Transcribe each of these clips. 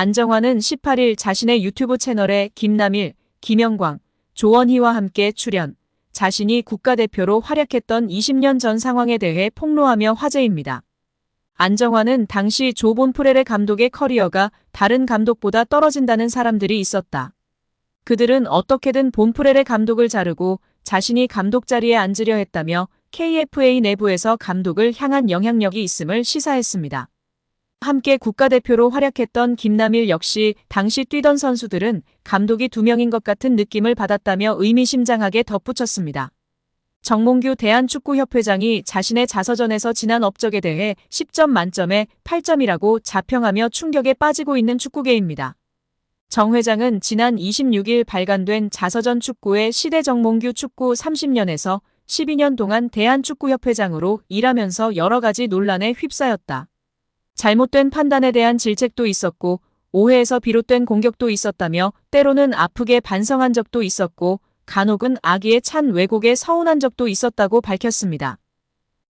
안정환은 18일 자신의 유튜브 채널에 김남일, 김영광, 조원희와 함께 출연, 자신이 국가대표로 활약했던 20년 전 상황에 대해 폭로하며 화제입니다. 안정환은 당시 조 본프레레 감독의 커리어가 다른 감독보다 떨어진다는 사람들이 있었다. 그들은 어떻게든 본프레레 감독을 자르고 자신이 감독 자리에 앉으려 했다며 KFA 내부에서 감독을 향한 영향력이 있음을 시사했습니다. 함께 국가대표로 활약했던 김남일 역시 당시 뛰던 선수들은 감독이 2명인 것 같은 느낌을 받았다며 의미심장하게 덧붙였습니다. 정몽규 대한축구협회장이 자신의 자서전에서 지난 업적에 대해 10점 만점에 8점이라고 자평하며 충격에 빠지고 있는 축구계입니다. 정 회장은 지난 26일 발간된 자서전 축구의 시대 정몽규 축구 30년에서 12년 동안 대한축구협회장으로 일하면서 여러 가지 논란에 휩싸였다. 잘못된 판단에 대한 질책도 있었고 오해에서 비롯된 공격도 있었다며 때로는 아프게 반성한 적도 있었고 간혹은 악의에 찬 왜곡에 서운한 적도 있었다고 밝혔습니다.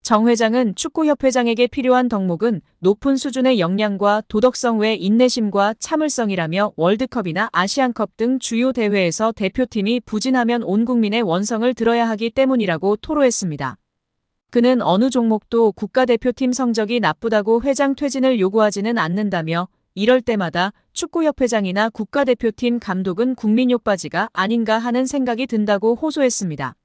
정 회장은 축구협회장에게 필요한 덕목은 높은 수준의 역량과 도덕성 외 인내심과 참을성이라며 월드컵이나 아시안컵 등 주요 대회에서 대표팀이 부진하면 온 국민의 원성을 들어야 하기 때문이라고 토로했습니다. 그는 어느 종목도 국가대표팀 성적이 나쁘다고 회장 퇴진을 요구하지는 않는다며 이럴 때마다 축구협회장이나 국가대표팀 감독은 국민욕바지가 아닌가 하는 생각이 든다고 호소했습니다.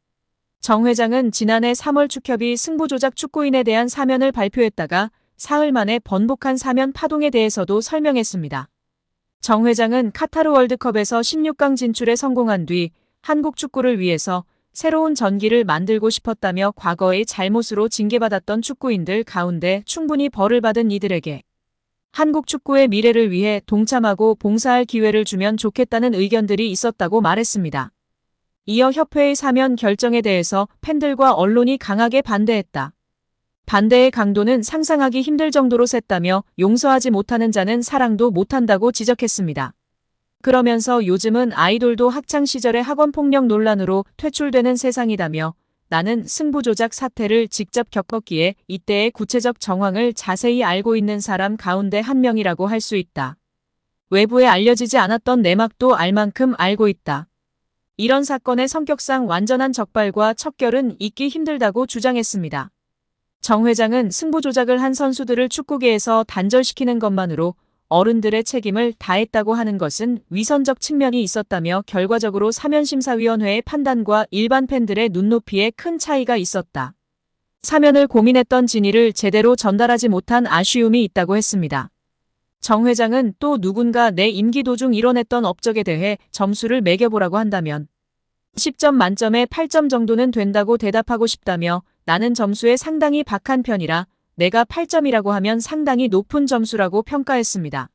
정 회장은 지난해 3월 축협이 승부조작 축구인에 대한 사면을 발표했다가 사흘 만에 번복한 사면 파동에 대해서도 설명했습니다. 정 회장은 카타르 월드컵에서 16강 진출에 성공한 뒤 한국 축구를 위해서 새로운 전기를 만들고 싶었다며 과거의 잘못으로 징계받았던 축구인들 가운데 충분히 벌을 받은 이들에게 한국 축구의 미래를 위해 동참하고 봉사할 기회를 주면 좋겠다는 의견들이 있었다고 말했습니다. 이어 협회의 사면 결정에 대해서 팬들과 언론이 강하게 반대했다. 반대의 강도는 상상하기 힘들 정도로 셌다며 용서하지 못하는 자는 사랑도 못한다고 지적했습니다. 그러면서 요즘은 아이돌도 학창시절의 학원폭력 논란으로 퇴출되는 세상이다며 나는 승부조작 사태를 직접 겪었기에 이때의 구체적 정황을 자세히 알고 있는 사람 가운데 한 명이라고 할 수 있다. 외부에 알려지지 않았던 내막도 알 만큼 알고 있다. 이런 사건의 성격상 완전한 적발과 척결은 있기 힘들다고 주장했습니다. 정 회장은 승부조작을 한 선수들을 축구계에서 단절시키는 것만으로 어른들의 책임을 다했다고 하는 것은 위선적 측면이 있었다며 결과적으로 사면심사위원회의 판단과 일반 팬들의 눈높이에 큰 차이가 있었다. 사면을 고민했던 진위를 제대로 전달하지 못한 아쉬움이 있다고 했습니다. 정 회장은 또 누군가 내 임기 도중 이뤄냈던 업적에 대해 점수를 매겨보라고 한다면 10점 만점에 8점 정도는 된다고 대답하고 싶다며 나는 점수에 상당히 박한 편이라 내가 8점이라고 하면 상당히 높은 점수라고 평가했습니다.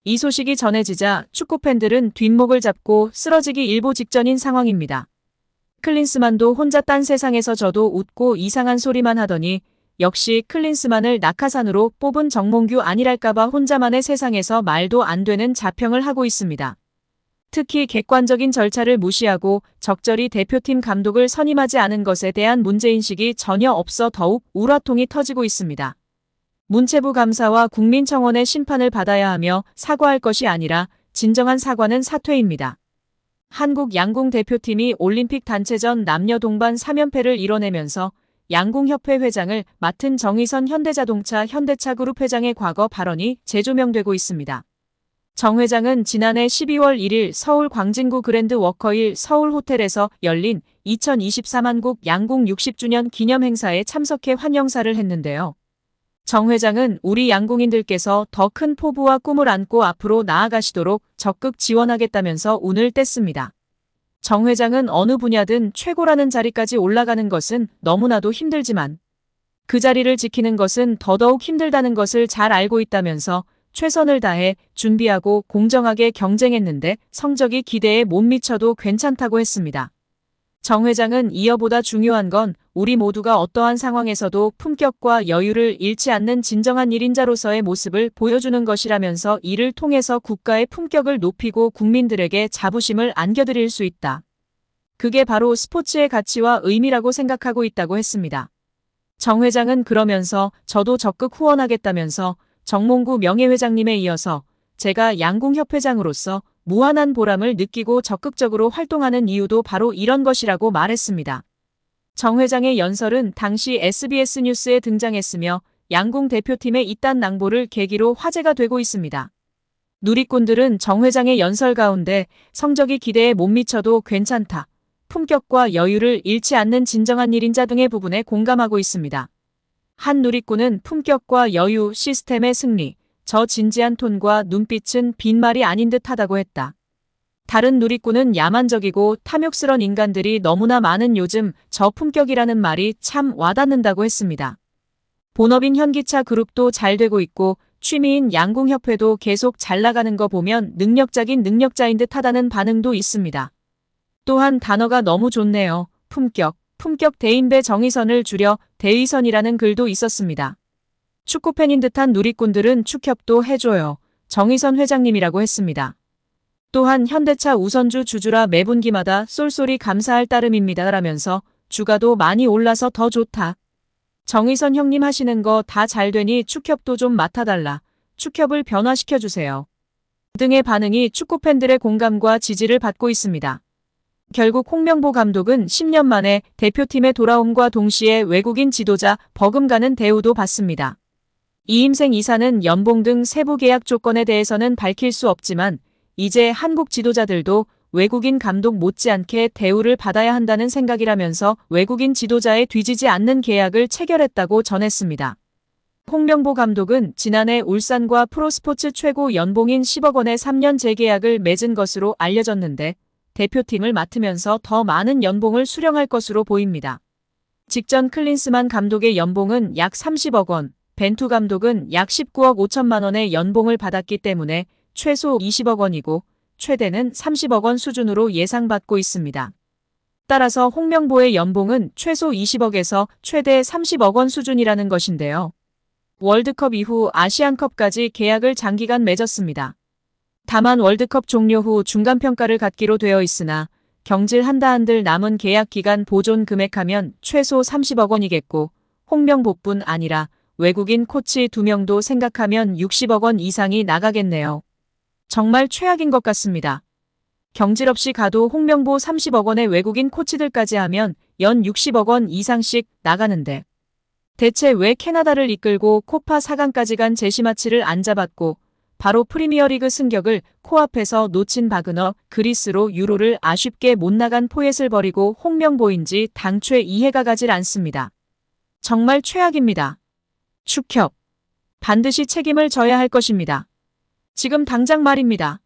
이 소식이 전해지자 축구팬들은 뒷목을 잡고 쓰러지기 일보 직전인 상황입니다. 클린스만도 혼자 딴 세상에서 저도 웃고 이상한 소리만 하더니 역시 클린스만을 낙하산으로 뽑은 정몽규 아니랄까봐 혼자만의 세상에서 말도 안 되는 자평을 하고 있습니다. 특히 객관적인 절차를 무시하고 적절히 대표팀 감독을 선임하지 않은 것에 대한 문제인식이 전혀 없어 더욱 우라통이 터지고 있습니다. 문체부 감사와 국민청원의 심판을 받아야 하며 사과할 것이 아니라 진정한 사과는 사퇴입니다. 한국 양궁 대표팀이 올림픽 단체전 남녀 동반 3연패를 이뤄내면서 양궁협회 회장을 맡은 정의선 현대자동차 현대차그룹 회장의 과거 발언이 재조명되고 있습니다. 정 회장은 지난해 12월 1일 서울 광진구 그랜드 워커힐 서울호텔에서 열린 2024 한국 양궁 60주년 기념 행사에 참석해 환영사를 했는데요. 정 회장은 우리 양궁인들께서 더 큰 포부와 꿈을 안고 앞으로 나아가시도록 적극 지원하겠다면서 운을 뗐습니다. 정 회장은 어느 분야든 최고라는 자리까지 올라가는 것은 너무나도 힘들지만 그 자리를 지키는 것은 더더욱 힘들다는 것을 잘 알고 있다면서 최선을 다해 준비하고 공정하게 경쟁했는데 성적이 기대에 못 미쳐도 괜찮다고 했습니다. 정 회장은 이어 보다 중요한 건 우리 모두가 어떠한 상황에서도 품격과 여유를 잃지 않는 진정한 1인자로서의 모습을 보여주는 것이라면서 이를 통해서 국가의 품격을 높이고 국민들에게 자부심을 안겨드릴 수 있다. 그게 바로 스포츠의 가치와 의미라고 생각하고 있다고 했습니다. 정 회장은 그러면서 저도 적극 후원하겠다면서 정몽구 명예회장님에 이어서 제가 양궁협회장으로서 무한한 보람을 느끼고 적극적으로 활동하는 이유도 바로 이런 것이라고 말했습니다. 정 회장의 연설은 당시 SBS 뉴스에 등장했으며 양궁 대표팀의 이딴 낭보를 계기로 화제가 되고 있습니다. 누리꾼들은 정 회장의 연설 가운데 성적이 기대에 못 미쳐도 괜찮다, 품격과 여유를 잃지 않는 진정한 일인자 등의 부분에 공감하고 있습니다. 한 누리꾼은 품격과 여유, 시스템의 승리, 저 진지한 톤과 눈빛은 빈말이 아닌 듯하다고 했다. 다른 누리꾼은 야만적이고 탐욕스런 인간들이 너무나 많은 요즘 저 품격이라는 말이 참 와닿는다고 했습니다. 본업인 현기차 그룹도 잘 되고 있고 취미인 양궁협회도 계속 잘 나가는 거 보면 능력자긴 능력자인 듯하다는 반응도 있습니다. 또한 단어가 너무 좋네요. 품격. 품격 대인배 정의선을 줄여 대의선이라는 글도 있었습니다. 축구팬인 듯한 누리꾼들은 축협도 해줘요. 정의선 회장님이라고 했습니다. 또한 현대차 우선주 주주라 매분기마다 쏠쏠이 감사할 따름입니다 라면서 주가도 많이 올라서 더 좋다. 정의선 형님 하시는 거 다 잘 되니 축협도 좀 맡아달라. 축협을 변화시켜주세요. 등의 반응이 축구팬들의 공감과 지지를 받고 있습니다. 결국 홍명보 감독은 10년 만에 대표팀에 돌아옴과 동시에 외국인 지도자 버금가는 대우도 받습니다. 이임생 이사는 연봉 등 세부 계약 조건에 대해서는 밝힐 수 없지만 이제 한국 지도자들도 외국인 감독 못지않게 대우를 받아야 한다는 생각이라면서 외국인 지도자에 뒤지지 않는 계약을 체결했다고 전했습니다. 홍명보 감독은 지난해 울산과 프로스포츠 최고 연봉인 10억 원의 3년 재계약을 맺은 것으로 알려졌는데 대표팀을 맡으면서 더 많은 연봉을 수령할 것으로 보입니다. 직전 클린스만 감독의 연봉은 약 30억 원, 벤투 감독은 약 19억 5천만 원의 연봉을 받았기 때문에 최소 20억 원이고 최대는 30억 원 수준으로 예상받고 있습니다. 따라서 홍명보의 연봉은 최소 20억에서 최대 30억 원 수준이라는 것인데요. 월드컵 이후 아시안컵까지 계약을 장기간 맺었습니다. 다만 월드컵 종료 후 중간평가를 갖기로 되어 있으나 경질한다 한들 남은 계약 기간 보존 금액하면 최소 30억 원이겠고 홍명보뿐 아니라 외국인 코치 2명도 생각하면 60억 원 이상이 나가겠네요. 정말 최악인 것 같습니다. 경질 없이 가도 홍명보 30억 원의 외국인 코치들까지 하면 연 60억 원 이상씩 나가는데 대체 왜 캐나다를 이끌고 코파 4강까지 간 제시마치를 안 잡았고 바로 프리미어리그 승격을 코앞에서 놓친 바그너 그리스로 유로를 아쉽게 못 나간 포엣을 버리고 홍명보인지 당최 이해가 가질 않습니다. 정말 최악입니다. 축협. 반드시 책임을 져야 할 것입니다. 지금 당장 말입니다.